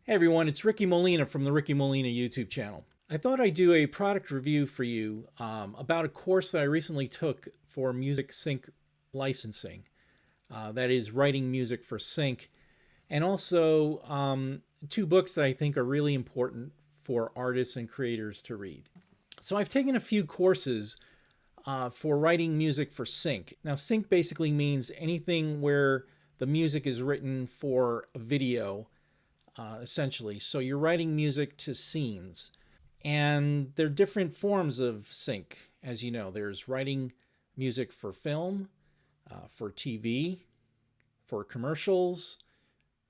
Hey everyone, it's Ricky Molina from the Ricky Molina YouTube channel. I thought I'd do a product review for you about a course that I recently took for music sync licensing. That is writing music for sync, and also two books that I think are really important for artists and creators to read. So I've taken a few courses for writing music for sync. Now sync basically means anything where the music is written for a video. Essentially. So you're writing music to scenes, and there are different forms of sync. As you know, there's writing music for film, for TV, for commercials,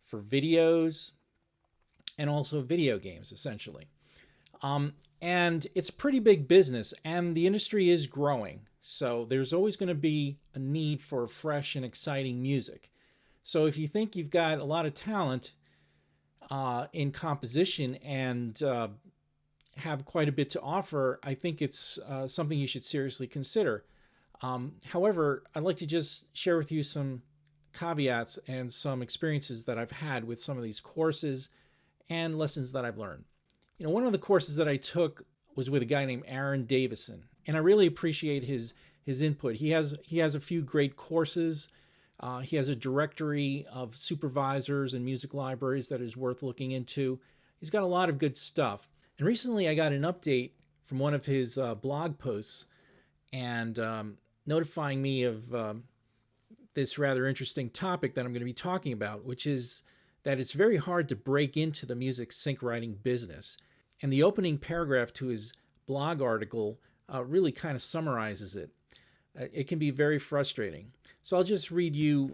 for videos, and also video games, essentially. And it's a pretty big business, and the industry is growing. So there's always going to be a need for fresh and exciting music. So if you think you've got a lot of talent in composition and have quite a bit to offer, I think it's something you should seriously consider. However, I'd like to just share with you some caveats and some experiences that I've had with some of these courses and lessons that I've learned. You know, one of the courses that I took was with a guy named Aaron Davison, and I really appreciate his input. He has a few great courses. He has a directory of supervisors and music libraries that is worth looking into. He's got a lot of good stuff. And recently I got an update from one of his blog posts and notifying me of this rather interesting topic that I'm going to be talking about, which is that it's very hard to break into the music sync writing business. And the opening paragraph to his blog article really kind of summarizes it. It can be very frustrating. So I'll just read you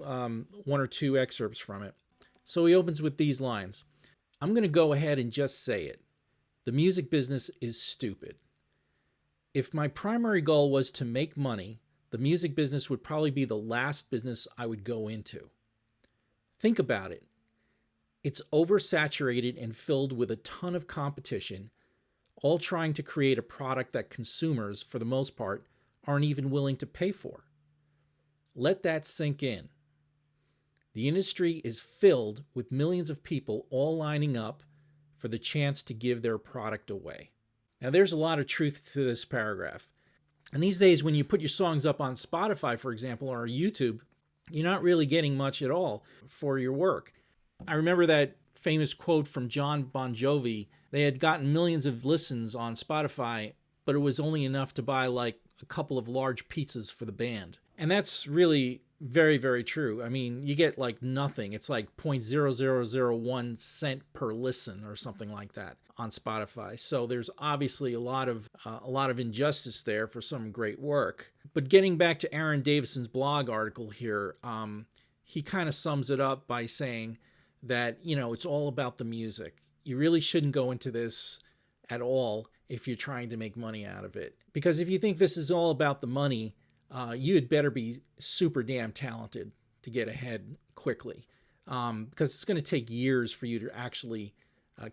one or two excerpts from it. So he opens with these lines. I'm going to go ahead and just say it. The music business is stupid. If my primary goal was to make money, the music business would probably be the last business I would go into. Think about it. It's oversaturated and filled with a ton of competition, all trying to create a product that consumers, for the most part, aren't even willing to pay for. Let that sink in. The industry is filled with millions of people all lining up for the chance to give their product away. Now, there's a lot of truth to this paragraph. And these days, when you put your songs up on Spotify, for example, or YouTube, you're not really getting much at all for your work. I remember that famous quote from John Bon Jovi. They had gotten millions of listens on Spotify, but it was only enough to buy like a couple of large pizzas for the band. And that's really very, very true. I mean, you get like nothing. It's like 0.0001 cent per listen or something like that on Spotify. So there's obviously a lot of injustice there for some great work. But getting back to Aaron Davison's blog article here, he kind of sums it up by saying that, you know, it's all about the music. You really shouldn't go into this at all if you're trying to make money out of it. Because if you think this is all about the money, you had better be super damn talented to get ahead quickly. Because it's going to take years for you to actually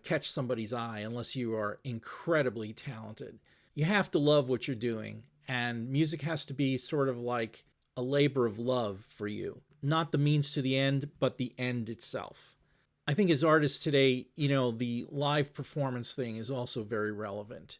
catch somebody's eye unless you are incredibly talented. You have to love what you're doing, and music has to be sort of like a labor of love for you. Not the means to the end, but the end itself. I think as artists today, you know, the live performance thing is also very relevant.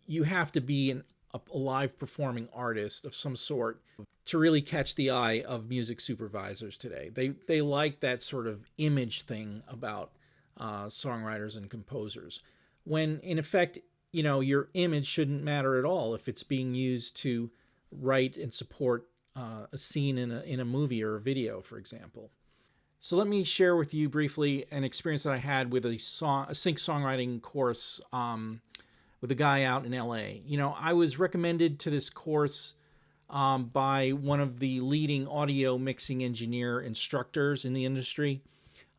You have to be a live performing artist of some sort to really catch the eye of music supervisors today. They like that sort of image thing about songwriters and composers, when in effect, you know, your image shouldn't matter at all if it's being used to write and support a scene in a movie or a video, for example. So let me share with you briefly an experience that I had with a sync songwriting course with a guy out in LA. You know, I was recommended to this course by one of the leading audio mixing engineer instructors in the industry.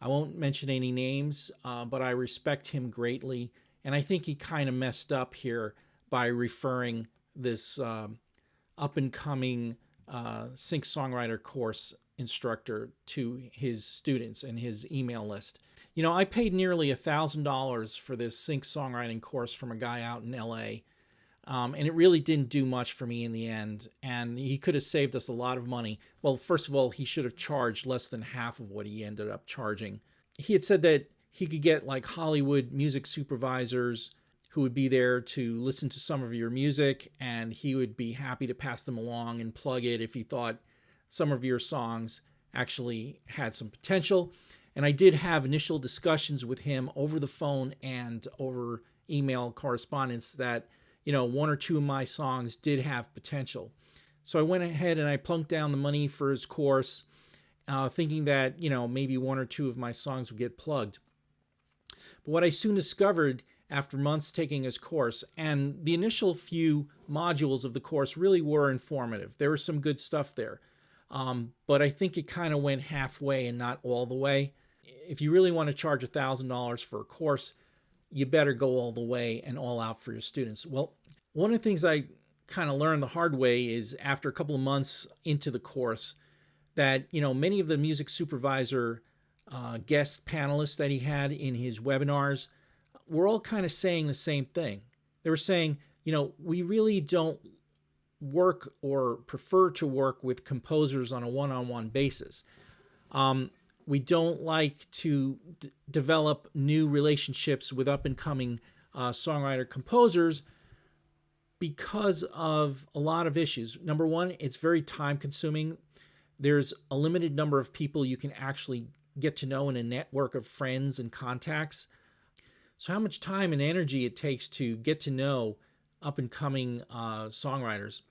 I won't mention any names, but I respect him greatly. And I think he kind of messed up here by referring this up-and-coming sync songwriter course instructor to his students and his email list. You know, I paid nearly $1,000 for this sync songwriting course from a guy out in LA. And it really didn't do much for me in the end. And he could have saved us a lot of money. Well, first of all, he should have charged less than half of what he ended up charging. He had said that he could get like Hollywood music supervisors who would be there to listen to some of your music, and he would be happy to pass them along and plug it if he thought some of your songs actually had some potential. And I did have initial discussions with him over the phone and over email correspondence that, one or two of my songs did have potential. So I went ahead and I plunked down the money for his course, thinking that, maybe one or two of my songs would get plugged. But what I soon discovered after months taking his course, and the initial few modules of the course really were informative. There was some good stuff there. But I think it kind of went halfway and not all the way. If you really want to charge $1,000 for a course, you better go all the way and all out for your students. Well, one of the things I kind of learned the hard way is after a couple of months into the course that, many of the music supervisor guest panelists that he had in his webinars were all kind of saying the same thing. They were saying, we really don't work or prefer to work with composers on a one-on-one basis. We don't like to develop new relationships with up-and-coming songwriter-composers because of a lot of issues. Number one, it's very time-consuming. There's a limited number of people you can actually get to know in a network of friends and contacts. So how much time and energy it takes to get to know up-and-coming songwriters.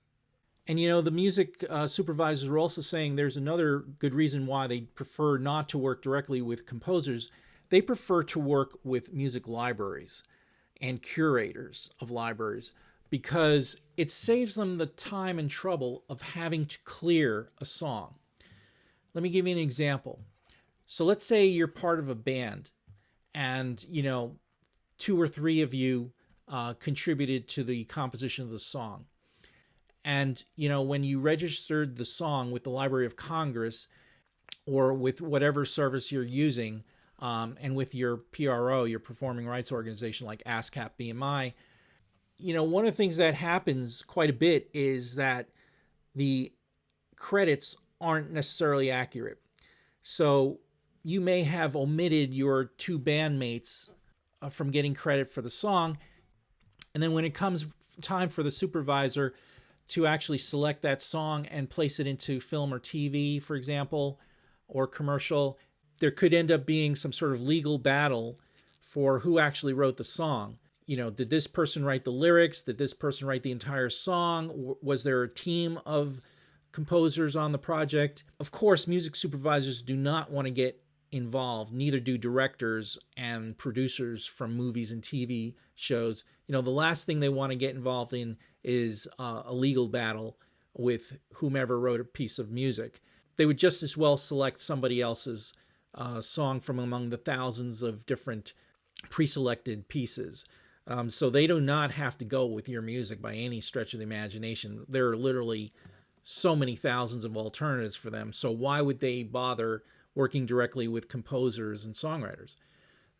And, the music supervisors were also saying there's another good reason why they prefer not to work directly with composers. They prefer to work with music libraries and curators of libraries because it saves them the time and trouble of having to clear a song. Let me give you an example. So let's say you're part of a band and, two or three of you contributed to the composition of the song. And, when you registered the song with the Library of Congress or with whatever service you're using, and with your PRO, your performing rights organization like ASCAP, BMI, one of the things that happens quite a bit is that the credits aren't necessarily accurate. So you may have omitted your two bandmates from getting credit for the song. And then when it comes time for the supervisor to actually select that song and place it into film or TV, for example, or commercial, there could end up being some sort of legal battle for who actually wrote the song. Did this person write the lyrics? Did this person write the entire song? Was there a team of composers on the project? Of course, music supervisors do not want to get involved. Neither do directors and producers from movies and TV shows. The last thing they want to get involved in is a legal battle with whomever wrote a piece of music. They would just as well select somebody else's song from among the thousands of different pre-selected pieces. So they do not have to go with your music by any stretch of the imagination. There are literally so many thousands of alternatives for them. So why would they bother working directly with composers and songwriters?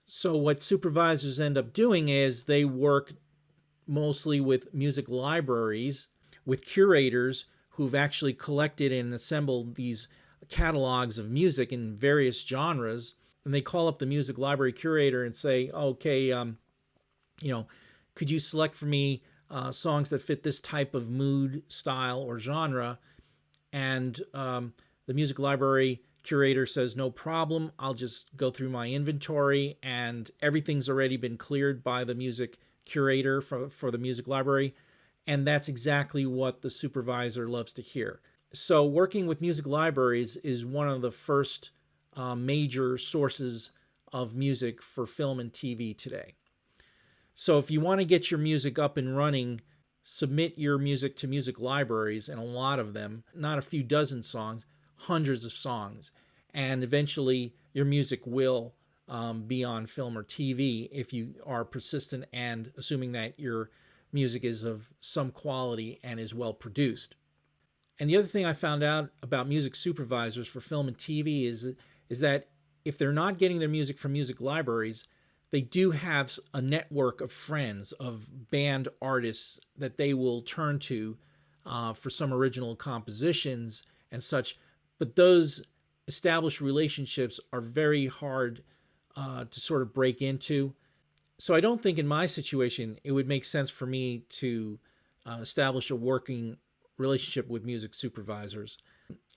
So what supervisors end up doing is they work mostly with music libraries, with curators who've actually collected and assembled these catalogs of music in various genres. And they call up the music library curator and say, okay, could you select for me songs that fit this type of mood, style, or genre? And the music library curator says, no problem, I'll just go through my inventory, and everything's already been cleared by the music curator for the music library. And that's exactly what the supervisor loves to hear. So working with music libraries is one of the first major sources of music for film and TV today. So if you want to get your music up and running, submit your music to music libraries, and a lot of them, not a few dozen songs, hundreds of songs. And eventually your music will be on film or TV if you are persistent and assuming that your music is of some quality and is well produced. And the other thing I found out about music supervisors for film and TV is that if they're not getting their music from music libraries, they do have a network of friends, of band artists that they will turn to for some original compositions and such. But those established relationships are very hard to sort of break into. So I don't think in my situation it would make sense for me to establish a working relationship with music supervisors.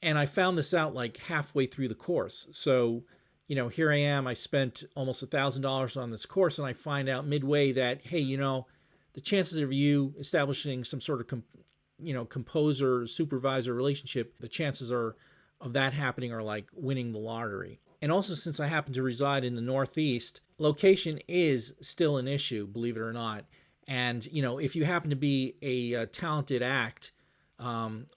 And I found this out like halfway through the course. So, here I am. I spent almost $1,000 on this course, and I find out midway that, hey, the chances of you establishing some sort of, composer supervisor relationship, the chances are of that happening are like winning the lottery. And also, since I happen to reside in the Northeast, location is still an issue, believe it or not. And, if you happen to be a talented act,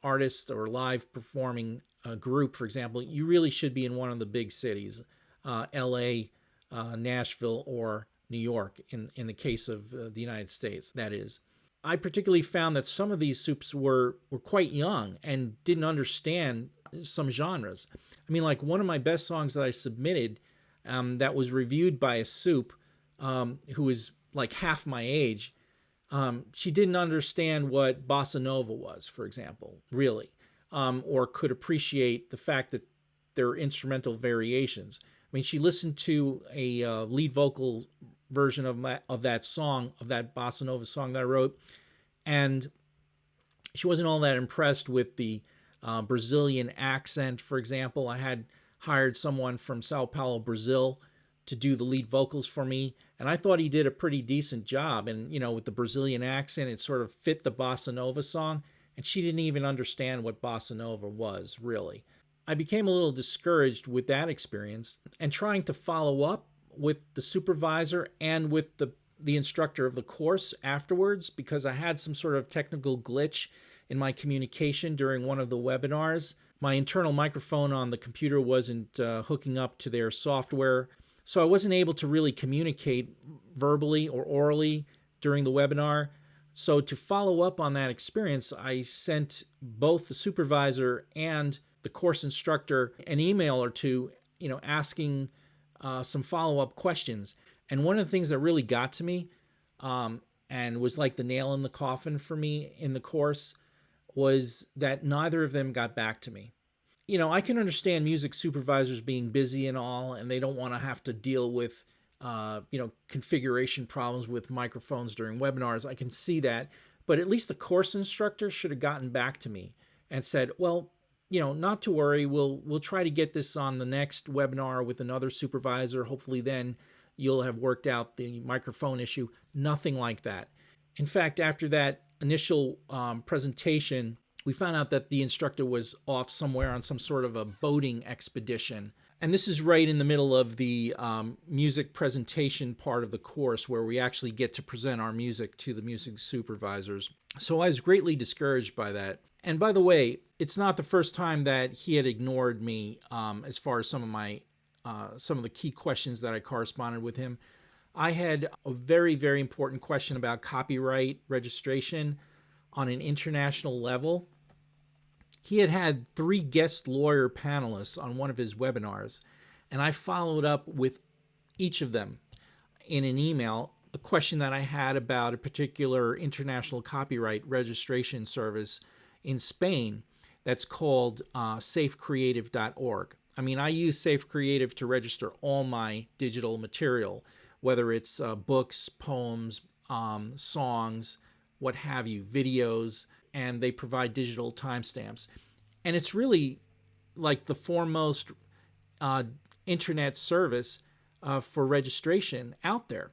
artist or live performing group, for example, you really should be in one of the big cities, LA, Nashville, or New York, in the case of the United States, that is. I particularly found that some of these soups were quite young and didn't understand some genres. I mean, like one of my best songs that I submitted that was reviewed by a soup who was like half my age, she didn't understand what bossa nova was, for example, really, or could appreciate the fact that there are instrumental variations. I mean, she listened to a lead vocal version of that song, of that bossa nova song that I wrote, and she wasn't all that impressed with the Brazilian accent, for example. I had hired someone from Sao Paulo, Brazil, to do the lead vocals for me, and I thought he did a pretty decent job. And with the Brazilian accent, it sort of fit the bossa nova song, and she didn't even understand what bossa nova was, really. I became a little discouraged with that experience, and trying to follow up with the supervisor and with the instructor of the course afterwards, because I had some sort of technical glitch in my communication during one of the webinars. My internal microphone on the computer wasn't hooking up to their software, so I wasn't able to really communicate verbally or orally during the webinar. So to follow up on that experience, I sent both the supervisor and the course instructor an email or two, asking some follow-up questions. And one of the things that really got to me and was like the nail in the coffin for me in the course was that neither of them got back to me. I can understand music supervisors being busy and all, and they don't want to have to deal with, configuration problems with microphones during webinars. I can see that. But at least the course instructor should have gotten back to me and said, well, not to worry. We'll try to get this on the next webinar with another supervisor. Hopefully then you'll have worked out the microphone issue. Nothing like that. In fact, after that initial presentation, we found out that the instructor was off somewhere on some sort of a boating expedition. And this is right in the middle of the music presentation part of the course, where we actually get to present our music to the music supervisors. So I was greatly discouraged by that. And by the way, it's not the first time that he had ignored me as far as some of the key questions that I corresponded with him. I had a very, very important question about copyright registration on an international level. He had 3 guest lawyer panelists on one of his webinars, and I followed up with each of them in an email, a question that I had about a particular international copyright registration service in Spain that's called safecreative.org. I mean, I use Safe Creative to register all my digital material, whether it's books, poems, songs, what have you, videos, and they provide digital timestamps. And it's really like the foremost internet service for registration out there.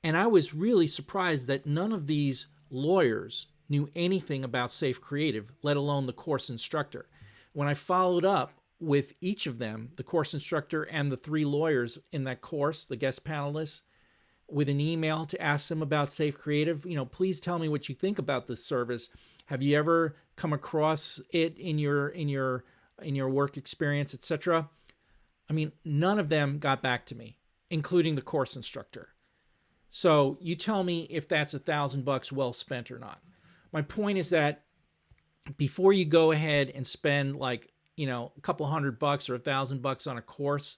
And I was really surprised that none of these lawyers knew anything about Safe Creative, let alone the course instructor. When I followed up with each of them, the course instructor and the 3 lawyers in that course, the guest panelists, with an email to ask them about Safe Creative, please tell me what you think about this service. Have you ever come across it in your work experience, etc.? I mean, none of them got back to me, including the course instructor. So you tell me if that's $1,000 well spent or not. My point is that before you go ahead and spend a couple $100 or $1,000 on a course,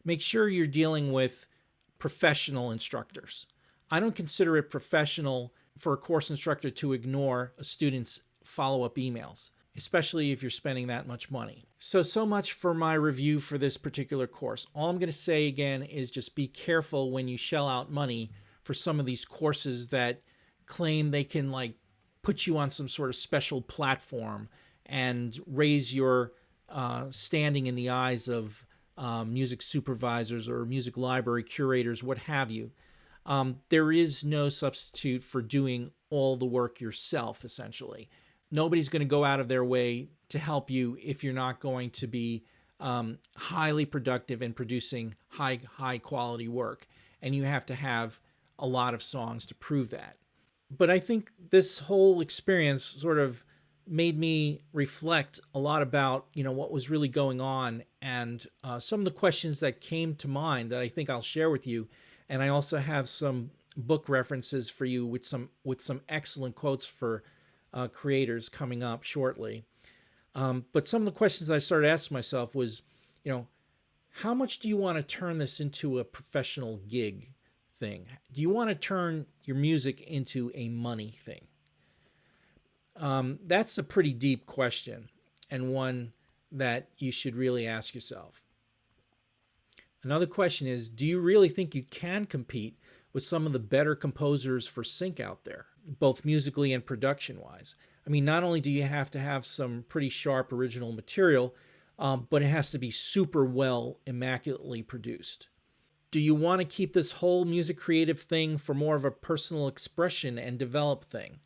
make sure you're dealing with professional instructors. I don't consider it professional for a course instructor to ignore a student's follow-up emails, especially if you're spending that much money. So much for my review for this particular course. All I'm going to say again is just be careful when you shell out money for some of these courses that claim they can like put you on some sort of special platform and raise your standing in the eyes of music supervisors or music library curators, what have you. There is no substitute for doing all the work yourself, essentially. Nobody's going to go out of their way to help you if you're not going to be highly productive and producing high quality work. And you have to have a lot of songs to prove that. But I think this whole experience sort of made me reflect a lot about, what was really going on, and some of the questions that came to mind that I think I'll share with you. And I also have some book references for you with some excellent quotes for creators coming up shortly. But some of the questions that I started asking myself was, how much do you want to turn this into a professional gig thing? Do you want to turn your music into a money thing? That's a pretty deep question, and one that you should really ask yourself. Another question is, do you really think you can compete with some of the better composers for sync out there, both musically and production-wise? I mean, not only do you have to have some pretty sharp original material, but it has to be super well, immaculately produced. Do you want to keep this whole music creative thing for more of a personal expression and develop thing?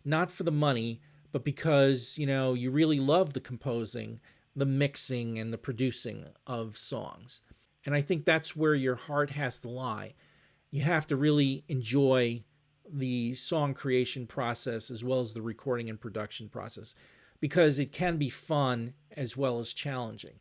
Not for the money, but because, you really love the composing, the mixing, and the producing of songs. And I think that's where your heart has to lie. You have to really enjoy the song creation process as well as the recording and production process, because it can be fun as well as challenging.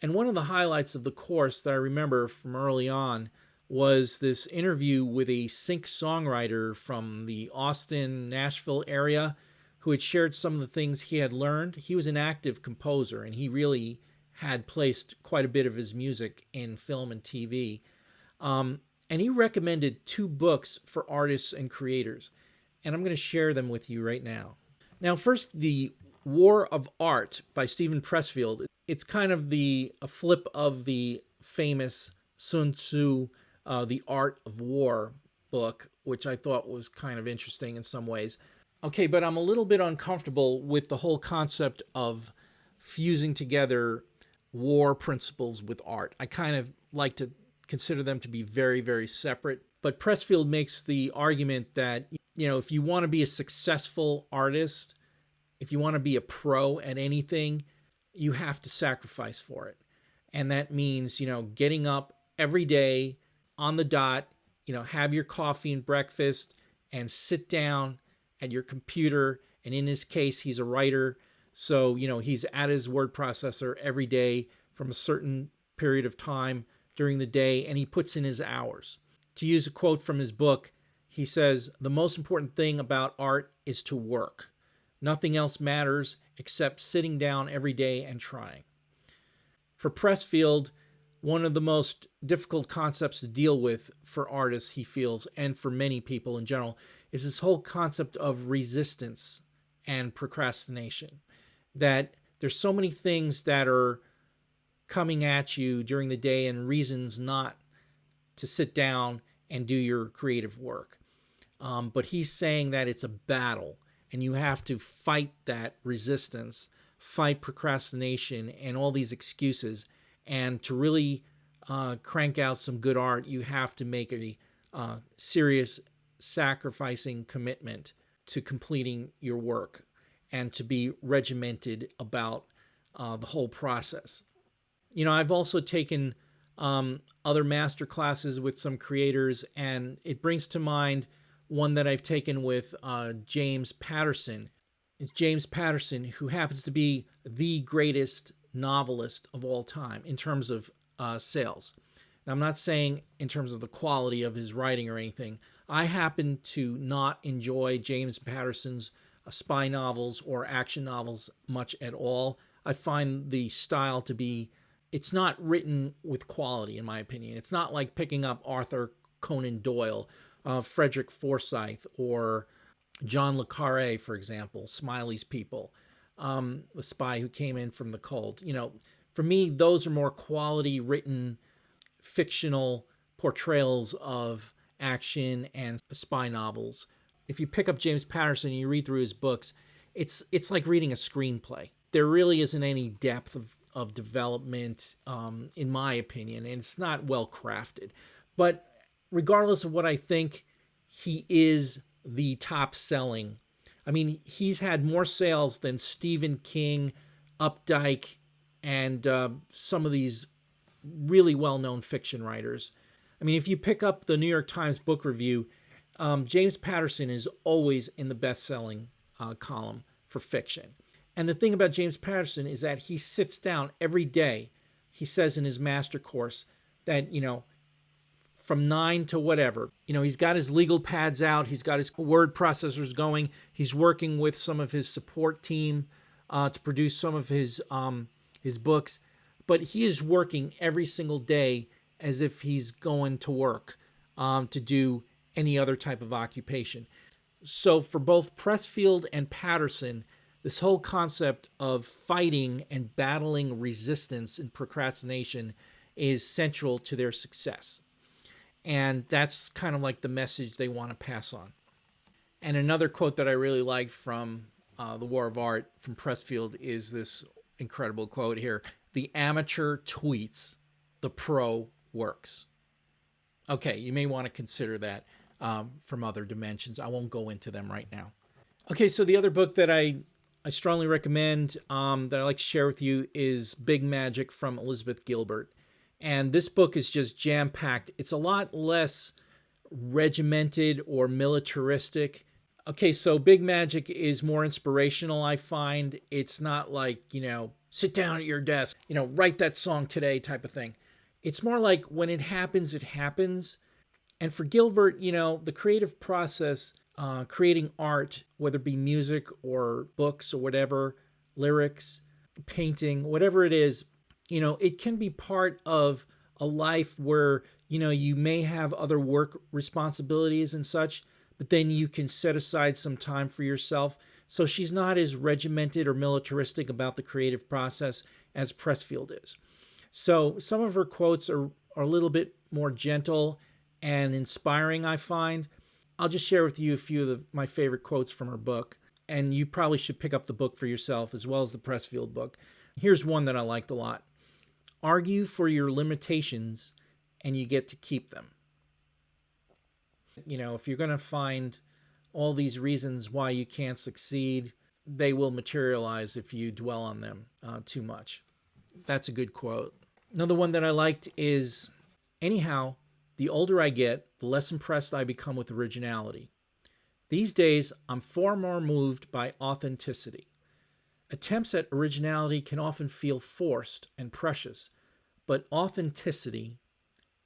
And one of the highlights of the course that I remember from early on was this interview with a sync songwriter from the Austin, Nashville area who had shared some of the things he had learned. He was an active composer, and he really had placed quite a bit of his music in film and TV. And he recommended 2 books for artists and creators, and I'm going to share them with you right now. Now, first, The War of Art by Stephen Pressfield. It's kind of a flip of the famous Sun Tzu, The Art of War book, which I thought was kind of interesting in some ways. Okay, but I'm a little bit uncomfortable with the whole concept of fusing together war principles with art. I kind of like to consider them to be very, very separate. But Pressfield makes the argument that, if you want to be a successful artist, if you want to be a pro at anything, you have to sacrifice for it. And that means, getting up every day on the dot, have your coffee and breakfast and sit down at your computer. And in his case, he's a writer. So, he's at his word processor every day from a certain period of time during the day, and he puts in his hours. To use a quote from his book, he says, "The most important thing about art is to work. Nothing else matters except sitting down every day and trying." For Pressfield, one of the most difficult concepts to deal with for artists, he feels, and for many people in general, is this whole concept of resistance and procrastination. That there's so many things that are coming at you during the day and reasons not to sit down and do your creative work. But he's saying that it's a battle, and you have to fight that resistance, fight procrastination and all these excuses. And to really crank out some good art, you have to make a serious sacrificing commitment to completing your work and to be regimented about the whole process. I've also taken other master classes with some creators, and it brings to mind one that I've taken with James Patterson. It's James Patterson, who happens to be the greatest novelist of all time in terms of sales. Now, I'm not saying in terms of the quality of his writing or anything. I happen to not enjoy James Patterson's spy novels or action novels much at all. I find the style to be it's not written with quality, in my opinion. It's not like picking up Arthur Conan Doyle, Frederick Forsyth, or John le Carre, for example, Smiley's People, the spy who came in from the cold. For me, those are more quality written fictional portrayals of action and spy novels. If you pick up James Patterson and you read through his books, it's like reading a screenplay. There really isn't any depth of development, in my opinion, and it's not well crafted. But regardless of what I think, he is the top selling. I mean, he's had more sales than Stephen King, Updike, and some of these really well-known fiction writers. I mean, if you pick up the New York Times book review, James Patterson is always in the best-selling column for fiction. And the thing about James Patterson is that he sits down every day. He says in his master course that, from 9 to whatever, he's got his legal pads out. He's got his word processors going. He's working with some of his support team to produce some of his books. But he is working every single day as if he's going to work to do any other type of occupation. So for both Pressfield and Patterson, this whole concept of fighting and battling resistance and procrastination is central to their success. And that's kind of like the message they want to pass on. And another quote that I really liked from The War of Art from Pressfield is this incredible quote here: "The amateur tweets, the pro works." Okay, you may want to consider that from other dimensions. I won't go into them right now. Okay, so the other book that I strongly recommend that I like to share with you is Big Magic from Elizabeth Gilbert. And this book is just jam-packed. It's a lot less regimented or militaristic. Okay, so Big Magic is more inspirational, I find. It's not like, sit down at your desk, write that song today type of thing. It's more like when it happens, it happens. And for Gilbert, the creative process, creating art, whether it be music or books or whatever, lyrics, painting, whatever it is, it can be part of a life where, you may have other work responsibilities and such, but then you can set aside some time for yourself. So she's not as regimented or militaristic about the creative process as Pressfield is. So some of her quotes are a little bit more gentle and inspiring, I find. I'll just share with you a few of my favorite quotes from her book, and you probably should pick up the book for yourself as well as the Pressfield book. Here's one that I liked a lot. "Argue for your limitations and you get to keep them." If you're going to find all these reasons why you can't succeed, they will materialize if you dwell on them too much. That's a good quote. Another one that I liked is, "Anyhow, the older I get, the less impressed I become with originality. These days, I'm far more moved by authenticity. Attempts at originality can often feel forced and precious, but authenticity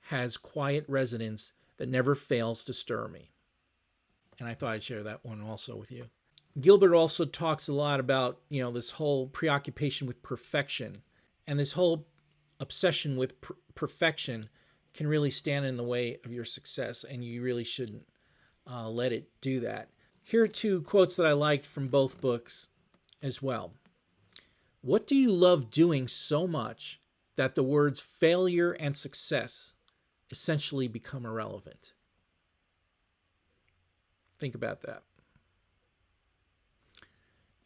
has quiet resonance that never fails to stir me." And I thought I'd share that one also with you. Gilbert also talks a lot about, this whole preoccupation with perfection. And this whole obsession with perfection can really stand in the way of your success, and you really shouldn't let it do that. Here are two quotes that I liked from both books as well. "What do you love doing so much that the words failure and success essentially become irrelevant?" Think about that.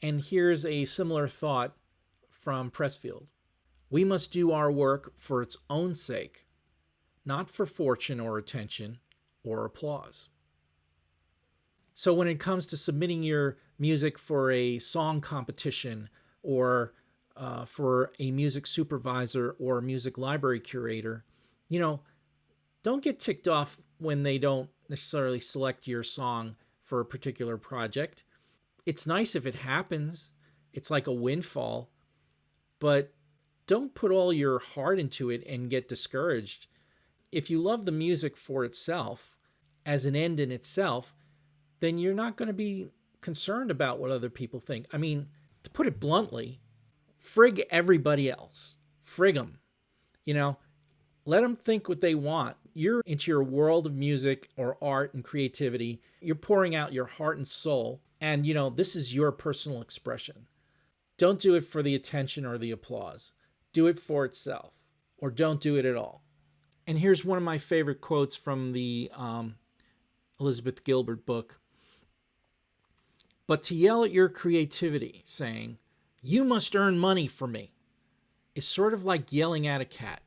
And here's a similar thought from Pressfield. "We must do our work for its own sake, not for fortune or attention or applause." So when it comes to submitting your music for a song competition or for a music supervisor or a music library curator, don't get ticked off when they don't necessarily select your song for a particular project. It's nice if it happens. It's like a windfall. But don't put all your heart into it and get discouraged. If you love the music for itself, as an end in itself, then you're not going to be concerned about what other people think. I mean, to put it bluntly, frig everybody else. Frig them. You know, let them think what they want. You're into your world of music or art and creativity. You're pouring out your heart and soul. And, this is your personal expression. Don't do it for the attention or the applause. Do it for itself, or don't do it at all. And here's one of my favorite quotes from the Elizabeth Gilbert book. But to yell at your creativity, saying, "You must earn money for me," is sort of like yelling at a cat.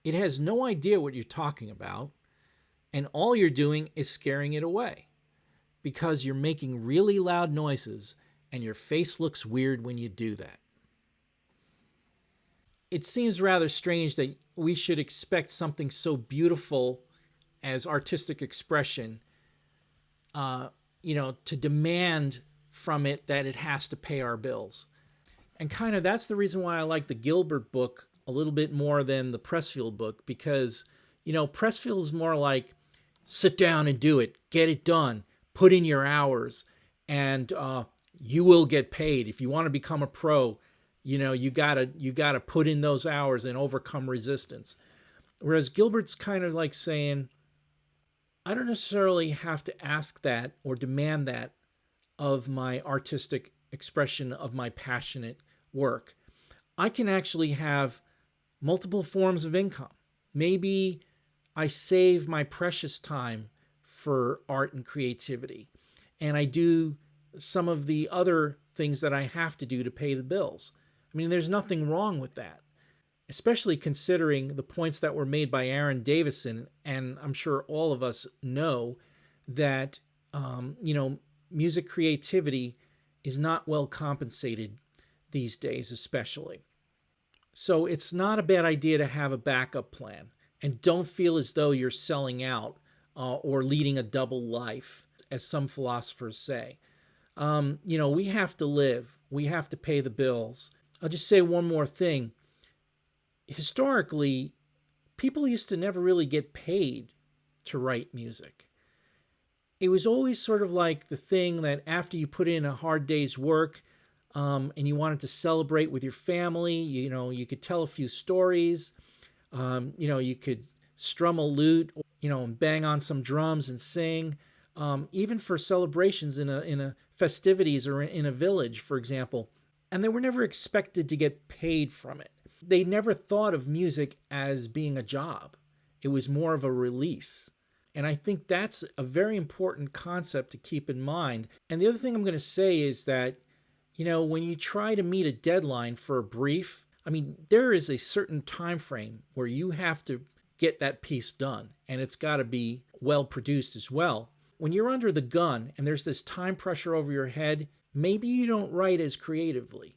It has no idea what you're talking about, and all you're doing is scaring it away because you're making really loud noises and your face looks weird when you do that. It seems rather strange that we should expect something so beautiful as artistic expression, to demand from it that it has to pay our bills. And kind of that's the reason why I like the Gilbert book a little bit more than the Pressfield book, because, Pressfield is more like, sit down and do it, get it done, put in your hours, and you will get paid. If you want to become a pro, you gotta put in those hours and overcome resistance. Whereas Gilbert's kind of like saying, I don't necessarily have to ask that or demand that of my artistic expression of my passionate work. I can actually have multiple forms of income. Maybe I save my precious time for art and creativity, and I do some of the other things that I have to do to pay the bills. I mean, there's nothing wrong with that, especially considering the points that were made by Aaron Davison, and I'm sure all of us know that, music creativity is not well compensated these days, especially. So it's not a bad idea to have a backup plan, and don't feel as though you're selling out or leading a double life, as some philosophers say. We have to live. We have to pay the bills. I'll just say one more thing. Historically, people used to never really get paid to write music. It was always sort of like the thing that after you put in a hard day's work, and you wanted to celebrate with your family, you could tell a few stories, you could strum a lute, and bang on some drums and sing, even for celebrations in a festivities or in a village, for example. And they were never expected to get paid from it. They never thought of music as being a job. It was more of a release. And I think that's a very important concept to keep in mind. And the other thing I'm going to say is that, when you try to meet a deadline for a brief, there is a certain time frame where you have to get that piece done, and it's got to be well produced as well. When you're under the gun and there's this time pressure over your head, maybe you don't write as creatively.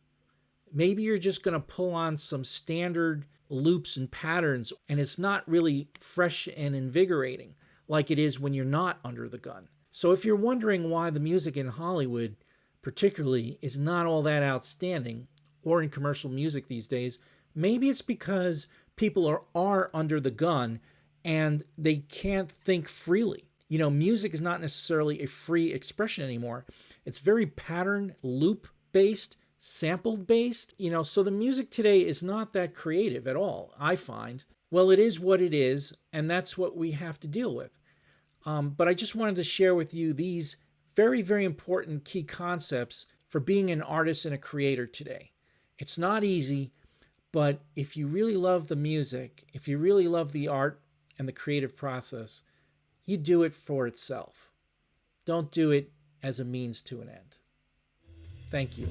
Maybe you're just going to pull on some standard loops and patterns, and it's not really fresh and invigorating like it is when you're not under the gun. So if you're wondering why the music in Hollywood particularly is not all that outstanding, or in commercial music these days, maybe it's because people are under the gun and they can't think freely. Music is not necessarily a free expression anymore. It's very pattern, loop-based, sampled-based. So the music today is not that creative at all, I find. Well, it is what it is, and that's what we have to deal with. But I just wanted to share with you these very, very important key concepts for being an artist and a creator today. It's not easy, but if you really love the music, if you really love the art and the creative process, you do it for itself. Don't do it as a means to an end. Thank you.